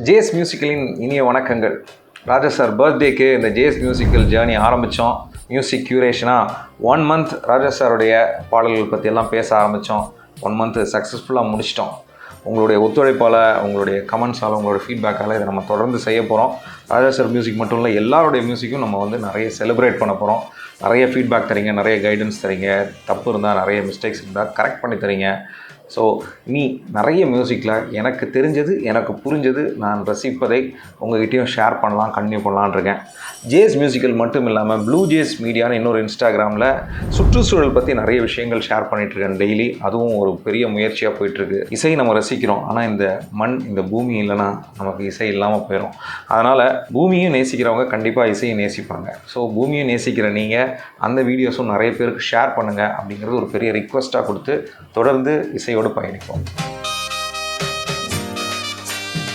JS மியூசிக்கலின் இனிய வணக்கங்கள். ராஜா sir பர்த்டேக்கு இந்த ஜேஎஸ் மியூசிக்கல் ஜேர்னி ஆரம்பித்தோம். மியூசிக் க்யூரேஷனாக 1 மந்த் ராஜா சாருடைய பாடல்கள் பற்றியெல்லாம் பேச ஆரம்பித்தோம். 1 மந்த் சக்ஸஸ்ஃபுல்லாக முடிச்சிட்டோம். உங்களுடைய ஒத்துழைப்பால், உங்களுடைய கமெண்ட்ஸால், உங்களோட ஃபீட்பேக்கால் இதை நம்ம தொடர்ந்து செய்ய போகிறோம். ராஜா சார் மியூசிக் மட்டும் இல்லை, எல்லாருடைய மியூசிக்கும் நம்ம நிறைய செலிப்ரேட் பண்ண போகிறோம். நிறைய ஃபீட்பேக் தரீங்க, நிறைய கைடன்ஸ் தரீங்க, தப்பு இருந்தால், நிறைய மிஸ்டேக்ஸ் இருந்தால் கரெக்ட் பண்ணி தரீங்க. ஸோ இனி நிறைய மியூசிக்கில் எனக்கு தெரிஞ்சது, எனக்கு புரிஞ்சது, நான் ரசிப்பதை உங்கள்கிட்டையும் ஷேர் பண்ணலாம், கண்டினியூ பண்ணலான் இருக்கேன். ஜேஎஸ் மியூசிக்கல் மட்டும் இல்லாமல் ப்ளூ ஜேஸ் மீடியான்னு இன்னொரு இன்ஸ்டாகிராமில் சுற்றுச்சூழல் பற்றி நிறைய விஷயங்கள் ஷேர் பண்ணிகிட்ருக்கேன் டெய்லி. அதுவும் ஒரு பெரிய முயற்சியாக போயிட்டுருக்கு. இசை நம்ம ரசிக்கிறோம், ஆனால் இந்த மண், இந்த பூமி இல்லைன்னா நமக்கு இசை இல்லாமல் போயிடும். அதனால் பூமியும் நேசிக்கிறவங்க கண்டிப்பாக இசையை நேசிப்பாங்க. ஸோ பூமியும் நேசிக்கிற நீங்கள் அந்த வீடியோஸும் நிறைய பேருக்கு ஷேர் பண்ணுங்கள் அப்படிங்கிறது ஒரு பெரிய ரிக்வெஸ்ட்டாக கொடுத்து தொடர்ந்து இசையோடு பயணிப்போம்.